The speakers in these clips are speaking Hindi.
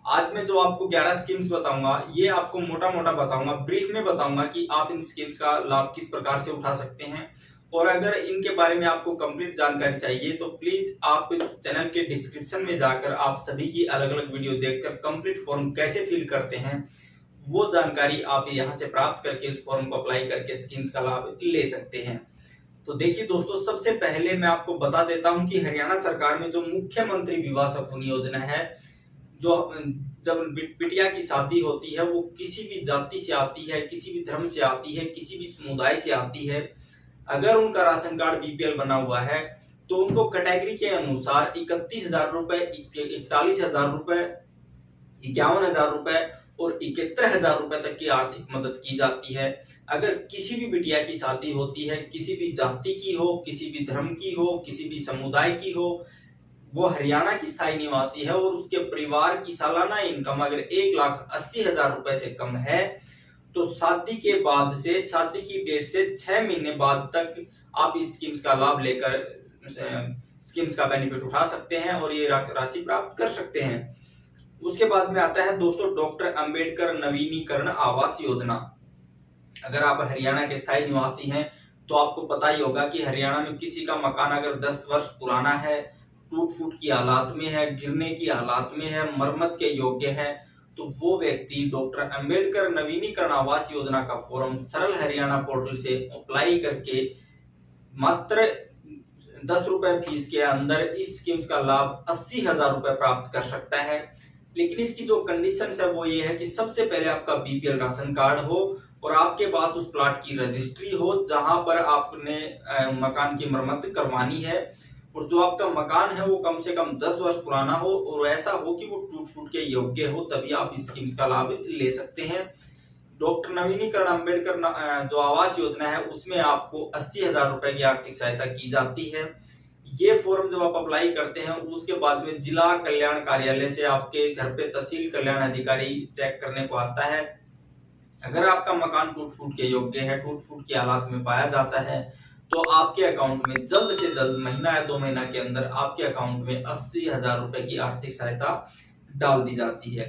आज मैं जो आपको 11 स्कीम्स बताऊंगा, ये आपको मोटा मोटा बताऊंगा, ब्रीफ में बताऊंगा कि आप इन स्कीम्स का लाभ किस प्रकार से उठा सकते हैं। और अगर इनके बारे में आपको कंप्लीट जानकारी चाहिए तो प्लीज आप चैनल के डिस्क्रिप्शन में जाकर आप सभी की अलग अलग वीडियो देखकर कंप्लीट फॉर्म कैसे फिल करते हैं वो जानकारी आप यहां से प्राप्त करके उस फॉर्म को अप्लाई करके स्कीम्स का लाभ ले सकते हैं। तो देखिए दोस्तों, सबसे पहले मैं आपको बता देता हूं कि हरियाणा सरकार में जो मुख्यमंत्री विवाह सपुन योजना है, जो जब बिटिया की शादी होती है वो किसी भी जाति से आती है, किसी भी धर्म से आती है, किसी भी समुदाय से आती है, अगर उनका राशन कार्ड बीपीएल बना हुआ है तो उनको कैटेगरी के अनुसार 31,000 रुपए, 41,000 रुपए, 51,000 रुपए और 71,000 रुपए तक की आर्थिक मदद की जाती है। अगर किसी भी बिटिया की शादी होती है, किसी भी जाति की हो, किसी भी धर्म की हो, किसी भी समुदाय की हो, वो हरियाणा की स्थायी निवासी है और उसके परिवार की सालाना इनकम अगर 1,80,000 रुपए से कम है तो शादी के बाद से, शादी की डेट से 6 महीने बाद तक आप इस स्कीम्स का लाभ लेकर स्कीम्स का बेनिफिट उठा सकते हैं और ये राशि प्राप्त कर सकते हैं। उसके बाद में आता है दोस्तों डॉक्टर अंबेडकर नवीनीकरण आवास योजना। अगर आप हरियाणा के स्थायी निवासी हैं तो आपको पता ही होगा कि हरियाणा में किसी का मकान अगर 10 वर्ष पुराना है, टूट फूट की हालात में है, गिरने की हालात में है, मरम्मत के योग्य है, तो वो व्यक्ति डॉक्टर अंबेडकर नवीनीकरण आवास योजना का फॉर्म सरल हरियाणा पोर्टल से अप्लाई करके मात्र 10 रुपए फीस के अंदर इस स्कीम्स का लाभ 80,000 रुपए प्राप्त कर सकता है। लेकिन इसकी जो कंडीशन है वो ये है कि सबसे पहले आपका बीपीएल राशन कार्ड हो और आपके पास उस प्लाट की रजिस्ट्री हो जहां पर आपने मकान की मरम्मत करवानी है, और जो आपका मकान है वो कम से कम 10 वर्ष पुराना हो और ऐसा हो कि वो टूट फूट के योग्य हो, तभी आप इस स्कीम्स का लाभ ले सकते हैं। डॉक्टर नवीनीकरण अंबेडकर जो आवास योजना है उसमें आपको 80,000 रुपए की आर्थिक सहायता की जाती है। ये फॉर्म जब आप अप्लाई करते हैं उसके बाद में जिला कल्याण कार्यालय से आपके घर पे तहसील कल्याण अधिकारी चेक करने को आता है। अगर आपका मकान टूट फूट के योग्य है, टूट फूट की हालात में पाया जाता है, तो आपके अकाउंट में जल्द से जल्द महीना या 2 महीना के अंदर आपके अकाउंट में 80,000 रुपए की आर्थिक सहायता डाल दी जाती है।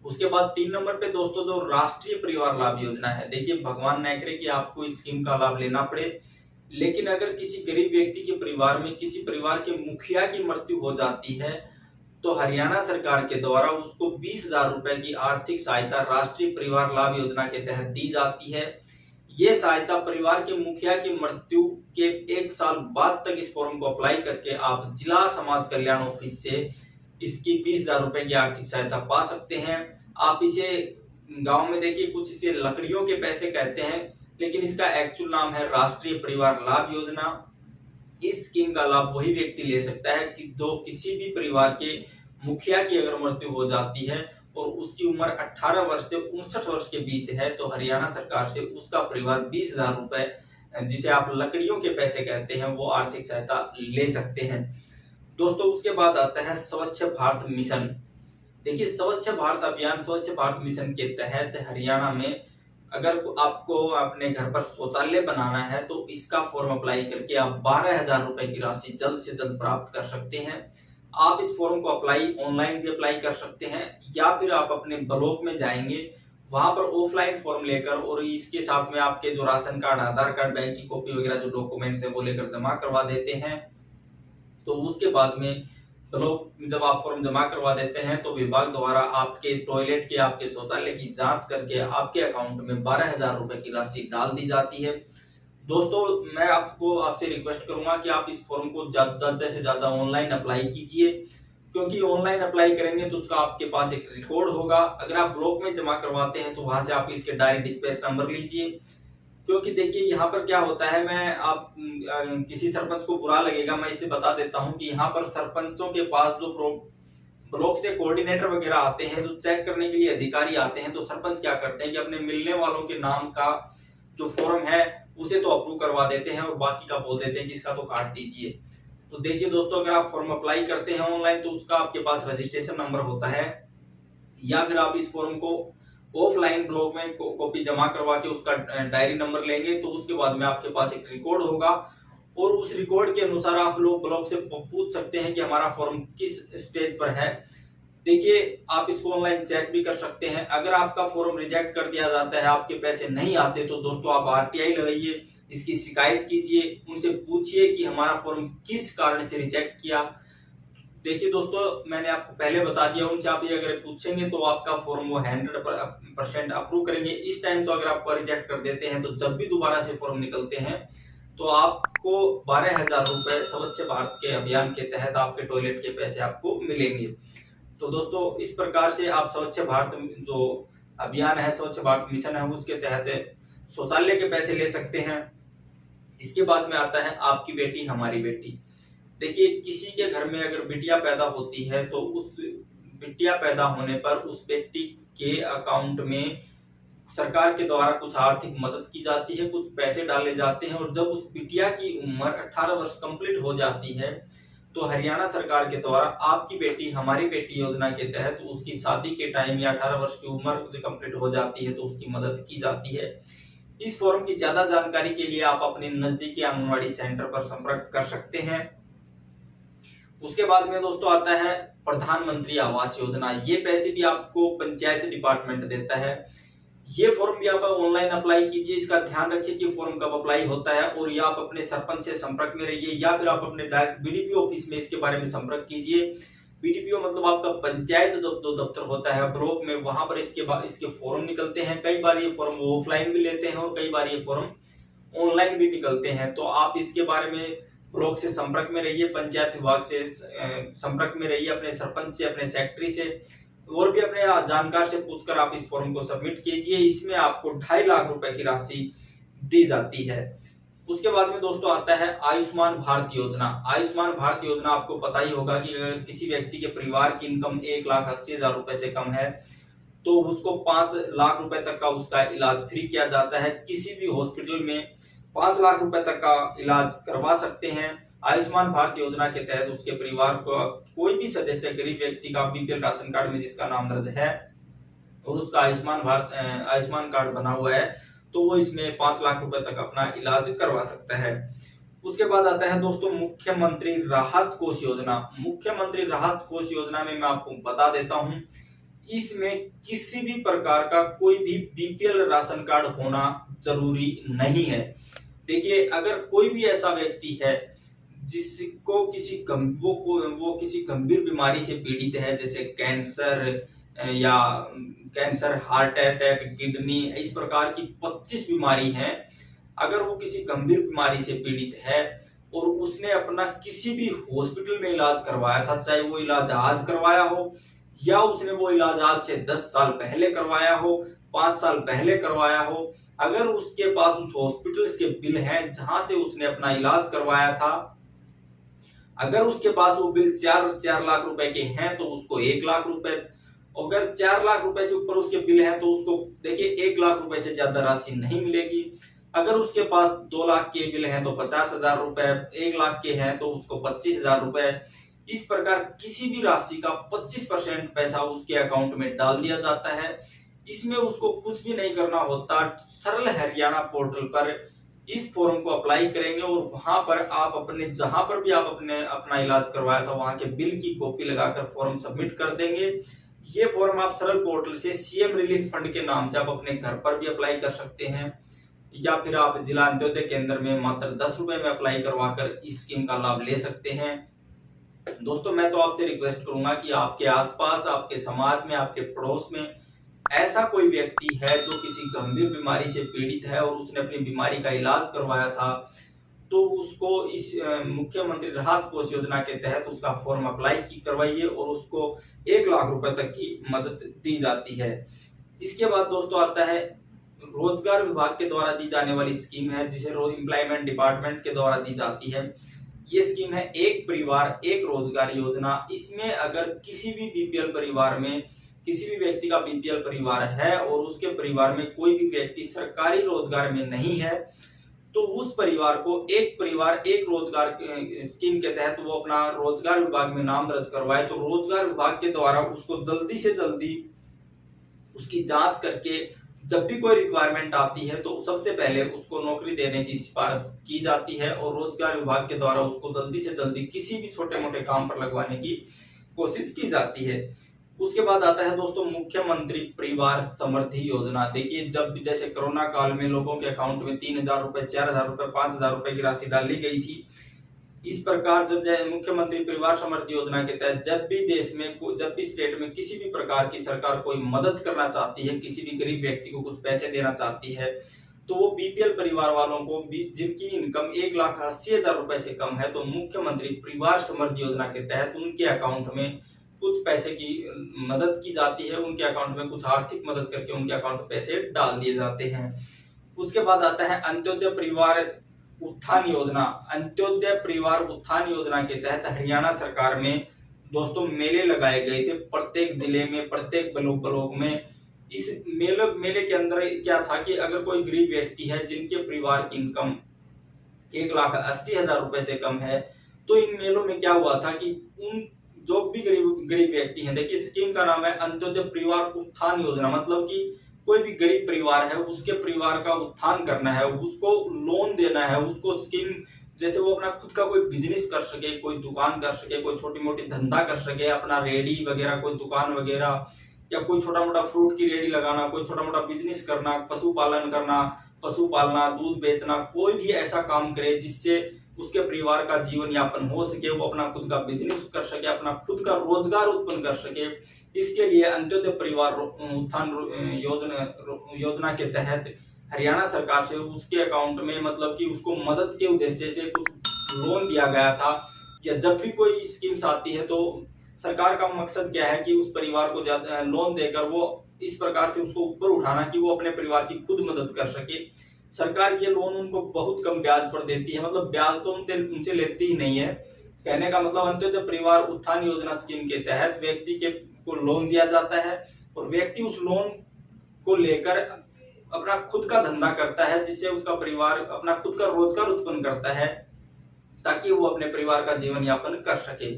उसके बाद 3 नंबर पे दोस्तों जो राष्ट्रीय परिवार लाभ योजना है, देखिए भगवान न करे कि आपको इस स्कीम का लाभ लेना पड़े, लेकिन अगर किसी गरीब व्यक्ति के परिवार में किसी परिवार के मुखिया की मृत्यु हो जाती है तो हरियाणा सरकार के द्वारा उसको 20,000 रुपए की आर्थिक सहायता राष्ट्रीय परिवार लाभ योजना के तहत दी जाती है। ये सहायता परिवार के मुखिया की मृत्यु के 1 साल बाद तक इस फॉर्म को अप्लाई करके आप जिला समाज कल्याण ऑफिस से इसकी 20,000 रुपए की आर्थिक सहायता पा सकते हैं। आप इसे गांव में देखिए कुछ इसे लकड़ियों के पैसे कहते हैं, लेकिन इसका एक्चुअल नाम है राष्ट्रीय परिवार लाभ योजना। इस स्कीम का लाभ वही व्यक्ति ले सकता है कि जो किसी भी परिवार के मुखिया की अगर मृत्यु हो जाती है और उसकी उम्र 18 वर्ष से 59 वर्ष के बीच है, तो हरियाणा सरकार से उसका परिवार 20,000 रुपए, जिसे आप लकड़ियों के पैसे कहते हैं, वो आर्थिक सहायता ले सकते हैं। दोस्तों उसके बाद आता है स्वच्छ भारत मिशन। देखिए स्वच्छ भारत अभियान, स्वच्छ भारत मिशन के तहत हरियाणा में अगर आपको अपने घर पर शौचालय बनाना है तो इसका फॉर्म अप्लाई करके आप 12,000 रुपए की राशि जल्द से जल्द प्राप्त कर सकते हैं। आप इस फॉर्म को अप्लाई ऑनलाइन भी अप्लाई कर सकते हैं या फिर आप अपने ब्लॉक में जाएंगे, वहां पर ऑफलाइन फॉर्म लेकर और इसके साथ में आपके जो राशन कार्ड, आधार कार्ड, बैंक की कॉपी वगैरह जो डॉक्यूमेंट्स है वो लेकर जमा करवा देते हैं। तो उसके बाद में ब्लॉक जब आप फॉर्म जमा करवा देते हैं तो विभाग द्वारा आपके टॉयलेट के, आपके शौचालय की जांच करके आपके अकाउंट में 12,000 रुपए की राशि डाल दी जाती है। दोस्तों मैं आपसे रिक्वेस्ट करूंगा कि आप इस फॉर्म को ज्यादा से ज्यादा ऑनलाइन अप्लाई कीजिए, क्योंकि ऑनलाइन अप्लाई करेंगे तो उसका आपके पास एक रिकॉर्ड होगा। अगर आप ब्लॉक में जमा करवाते हैं तो वहां से आप इसके डायरेक्ट डिस्पैच नंबर लीजिए, क्योंकि देखिए यहाँ पर क्या होता है, मैं आप किसी सरपंच को बुरा लगेगा, मैं इसे बता देता हूँ कि यहाँ पर सरपंचों के पास जो ब्लॉक से कोऑर्डिनेटर वगैरह आते हैं, जो चेक करने के लिए अधिकारी आते हैं, तो सरपंच क्या करते हैं कि अपने मिलने वालों के नाम का जो फॉर्म है उसे तो अप्रूव करवा देते हैं और बाकी का बोल देते हैं कि इसका तो काट दीजिए। तो देखिए दोस्तों, अगर आप फॉर्म अप्लाई करते हैं ऑनलाइन तो उसका आपके पास रजिस्ट्रेशन नंबर होता है, या फिर आप इस फॉर्म को ऑफलाइन ब्लॉक में कॉपी जमा करवा के उसका डायरी नंबर लेंगे तो उसके बाद में आपके पास एक रिकॉर्ड होगा और उस रिकॉर्ड के अनुसार आप लोग ब्लॉक से पूछ सकते हैं कि हमारा फॉर्म किस स्टेज पर है। देखिए, आप इसको ऑनलाइन चेक भी कर सकते हैं। अगर आपका फॉर्म रिजेक्ट कर दिया जाता है, आपके पैसे नहीं आते, तो दोस्तों आप आरटीआई लगाइए, इसकी शिकायत कीजिए, उनसे पूछिए कि हमारा फॉर्म किस कारण से रिजेक्ट किया। देखिए दोस्तों, मैंने आपको पहले बता दिया, उनसे आप ये अगर पूछेंगे तो आपका फॉर्म वो 100% अप्रूव करेंगे। इस टाइम तो अगर आपको रिजेक्ट कर देते हैं, तो जब भी दोबारा से फॉर्म निकलते हैं तो आपको 12,000 रुपए स्वच्छ भारत के अभियान के तहत आपके टॉयलेट के पैसे आपको मिलेंगे। तो दोस्तों, इस प्रकार से आप स्वच्छ भारत जो अभियान है, स्वच्छ भारत मिशन है, उसके तहत शौचालय के पैसे ले सकते हैं। इसके बाद में आता है आपकी बेटी हमारी बेटी। देखिए, किसी के घर में अगर बिटिया पैदा होती है तो उस बिटिया पैदा होने पर उस बेटी के अकाउंट में सरकार के द्वारा कुछ आर्थिक मदद की जाती है, कुछ पैसे डाले जाते हैं, और जब उस बिटिया की उम्र 18 वर्ष कंप्लीट हो जाती है तो हरियाणा सरकार के द्वारा आपकी बेटी हमारी बेटी योजना के तहत उसकी शादी के टाइम या 18 वर्ष की उम्र कंप्लीट हो जाती है तो उसकी मदद की जाती है। इस फॉर्म की ज्यादा जानकारी के लिए आप अपने नजदीकी आंगनबाड़ी सेंटर पर संपर्क कर सकते हैं। उसके बाद में दोस्तों आता है प्रधानमंत्री आवास योजना। ये पैसे भी आपको पंचायत डिपार्टमेंट देता है। ये फॉर्म भी आप ऑनलाइन अप्लाई कीजिए। इसका ध्यान रखिए कि फॉर्म कब अप्लाई होता है, और या आप अपने सरपंच से संपर्क में रहिए, या फिर आप अपने डायरेक्ट बीडीपीओ ऑफिस में इसके बारे में संपर्क कीजिए। बीडीपीओ मतलब आपका पंचायत जो दफ्तर होता है ब्लॉक में, वहां पर इसके फॉर्म निकलते हैं। कई बार ये फॉर्म ऑफलाइन भी लेते हैं और कई बार ये फॉर्म ऑनलाइन भी निकलते हैं। तो आप इसके बारे में ब्लॉक से संपर्क में रहिए, पंचायत विभाग से संपर्क में रहिए, अपने सरपंच से, अपने सेक्रेटरी से, और भी अपने जानकार से पूछकर आप इस फॉर्म को सबमिट कीजिए। इसमें आपको 2.5 लाख रुपए की राशि दी जाती है। उसके बाद में दोस्तों आता है आयुष्मान भारत योजना। आयुष्मान भारत योजना आपको पता ही होगा कि अगर किसी व्यक्ति के परिवार की इनकम 1,80,000 रुपए से कम है तो उसको 5 लाख रुपए तक का उसका इलाज फ्री किया जाता है। किसी भी हॉस्पिटल में 5 लाख रुपए तक का इलाज करवा सकते हैं। आयुष्मान भारत योजना के तहत उसके परिवार को कोई भी सदस्य, गरीब व्यक्ति का बीपीएल राशन कार्ड में जिसका नाम दर्ज है और उसका आयुष्मान कार्ड बना हुआ है, तो वो इसमें 5 लाख रुपए तक अपना इलाज करवा सकता है। उसके बाद आता है दोस्तों मुख्यमंत्री राहत कोष योजना। मुख्यमंत्री राहत कोष योजना में मैं आपको बता देता हूं, इसमें किसी भी प्रकार का कोई भी बीपीएल राशन कार्ड होना जरूरी नहीं है। देखिए, अगर कोई भी ऐसा व्यक्ति है जिसको वो किसी गंभीर बीमारी से पीड़ित है, जैसे कैंसर, हार्ट अटैक, किडनी, इस प्रकार की 25 बीमारी हैं, अगर वो किसी गंभीर बीमारी से पीड़ित है और उसने अपना किसी भी हॉस्पिटल में इलाज करवाया था, चाहे वो इलाज आज करवाया हो या उसने वो इलाज आज से 10 साल पहले करवाया हो, 5 साल पहले करवाया हो, अगर उसके पास उस हॉस्पिटल के बिल हैं जहां से उसने अपना इलाज करवाया था, अगर उसके पास वो बिल 4 लाख रुपए के हैं तो उसको 1 लाख रुपए, अगर 4 लाख रुपए से ऊपर उसके बिल हैं तो उसको देखिए 1 लाख रुपए से ज्यादा राशि नहीं मिलेगी। अगर उसके पास 2 लाख के बिल हैं तो 50,000 रुपए, 1 लाख के हैं तो उसको 25,000 रुपए। इस प्रकार किसी भी राशि का 25% पैसा उसके अकाउंट में डाल दिया जाता है। इसमें उसको कुछ भी नहीं करना होता। सरल हरियाणा पोर्टल पर इस फॉर्म को अप्लाई करेंगे और वहां पर आप अपने जहां पर भी आप अपना इलाज करवाया था वहां के बिल की कॉपी लगाकर फॉर्म सबमिट कर देंगे। ये फॉर्म आप सरल पोर्टल से सीएम रिलीफ फंड के नाम से आप अपने घर पर भी अप्लाई कर सकते हैं, या फिर आप जिला अंत्योदय केंद्र में मात्र 10 रुपए में अप्लाई करवाकर इस स्कीम का लाभ ले सकते हैं। दोस्तों, मैं तो आपसे रिक्वेस्ट करूंगा कि आपके आसपास, आपके समाज में, आपके पड़ोस में ऐसा कोई व्यक्ति है जो किसी गंभीर बीमारी से पीड़ित है और उसने अपनी बीमारी का इलाज करवाया था, तो उसको इस मुख्यमंत्री राहत कोष योजना के तहत उसका फॉर्म अप्लाई करवाइए और उसको 1 लाख रुपए तक की मदद दी जाती है। इसके बाद दोस्तों आता है रोजगार विभाग के द्वारा दी जाने वाली स्कीम है, जिसे एम्प्लॉयमेंट डिपार्टमेंट के द्वारा दी जाती है। ये स्कीम है एक परिवार एक रोजगार योजना। इसमें अगर किसी भी बीपीएल परिवार में किसी भी व्यक्ति का बीपीएल परिवार है और उसके परिवार में कोई भी व्यक्ति सरकारी रोजगार में नहीं है, तो उस परिवार को एक परिवार एक रोजगार स्कीम के तहत वो अपना रोजगार विभाग में नाम दर्ज करवाए, तो रोजगार विभाग के द्वारा उसको जल्दी से जल्दी उसकी जांच करके जब भी कोई रिक्वायरमेंट आती है तो सबसे पहले उसको नौकरी देने की सिफारिश की जाती है और रोजगार विभाग के द्वारा उसको जल्दी से जल्दी किसी भी छोटे मोटे काम पर लगवाने की कोशिश की जाती है। उसके बाद आता है दोस्तों मुख्यमंत्री परिवार समृद्धि योजना। देखिए, जब भी जैसे कोरोना काल में लोगों के अकाउंट में 3,000 रुपए, 4,000 रुपए, 5,000 रुपए की राशि डाली गई थी, इस प्रकार जब मुख्यमंत्री परिवार समृद्धि योजना के तहत जब भी देश में, जब भी स्टेट में किसी भी प्रकार की सरकार कोई मदद करना चाहती है, किसी भी गरीब व्यक्ति को कुछ पैसे देना चाहती है, तो वो बीपीएल परिवार वालों को भी जिनकी इनकम 1,80,000 रुपए से कम है, तो मुख्यमंत्री परिवार समृद्धि योजना के तहत उनके अकाउंट में कुछ पैसे की मदद की जाती है, उनके अकाउंट में कुछ आर्थिक मदद करके उनके अकाउंट में पैसे डाल दिए जाते हैं। उसके बाद आता है अंत्योदय परिवार उत्थान योजना। अंत्योदय परिवार उत्थान योजना के तहत हरियाणा सरकार में दोस्तों मेले लगाए गए थे, प्रत्येक जिले में, प्रत्येक ब्लॉक में। इस मेले के अंदर क्या था कि अगर कोई गरीब व्यक्ति है जिनके परिवार की इनकम 1,80,000 रुपए से कम है, तो इन मेलों में क्या हुआ था कि उन जो भी गरीब व्यक्ति हैं, देखिए स्कीम का नाम है अंत्योदय परिवार उत्थान योजना, मतलब कि कोई भी गरीब परिवार है उसके परिवार का उत्थान करना है, उसको लोन देना है, उसको स्कीम, जैसे वो अपना खुद का कोई बिजनेस कर सके, कोई दुकान कर सके, कोई छोटी मोटी धंधा कर सके, अपना रेडी वगैरह कोई दुकान वगैरह, या कोई छोटा मोटा फ्रूट की रेडी लगाना, कोई छोटा मोटा बिजनेस करना, पशुपालन करना, पशु पालना, दूध बेचना, कोई भी ऐसा काम करे जिससे उसके परिवार का जीवन यापन हो सके, वो अपना खुद का बिजनेस कर सके, अपना खुद का रोजगार उत्पन्न कर सके। इसके लिए अंत्योदय परिवार उत्थान योजना के तहत हरियाणा सरकार से उसके अकाउंट में, मतलब कि उसको मदद के उद्देश्य से कुछ लोन दिया गया था। या जब भी कोई स्कीम्स आती है तो सरकार का मकसद क्या है कि उस परिवार को ज्यादा लोन देकर वो इस प्रकार से उसको ऊपर उठाना कि वो अपने परिवार की खुद मदद कर सके। सरकार ये लोन उनको बहुत कम ब्याज पर देती है, मतलब ब्याज तो उनसे लेती ही नहीं है। कहने का मतलब अंत्योदय परिवार उत्थान योजना स्कीम के तहत व्यक्ति के को लोन दिया जाता है और व्यक्ति उस लोन को लेकर अपना खुद का धंधा करता है, जिससे उसका परिवार अपना खुद का रोजगार उत्पन्न करता है ताकि वो अपने परिवार का जीवन यापन कर सके।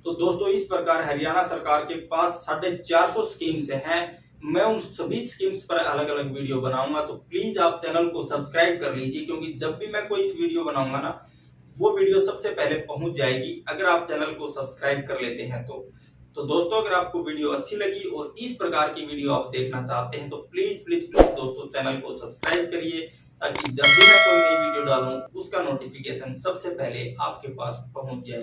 तो दोस्तों, इस प्रकार हरियाणा सरकार के पास 450 स्कीम्स हैं। मैं उन सभी स्कीम्स पर अलग अलग वीडियो बनाऊंगा, तो प्लीज आप चैनल को सब्सक्राइब कर लीजिए, क्योंकि जब भी मैं कोई वीडियो बनाऊंगा ना, वो वीडियो सबसे पहले पहुंच जाएगी अगर आप चैनल को सब्सक्राइब कर लेते हैं तो दोस्तों, अगर आपको वीडियो अच्छी लगी और इस प्रकार की वीडियो आप देखना चाहते हैं तो प्लीज प्लीज प्लीज दोस्तों चैनल को सब्सक्राइब करिए, ताकि जब भी मैं कोई नई वीडियो डालूं उसका नोटिफिकेशन सबसे पहले आपके पास पहुंच जाए।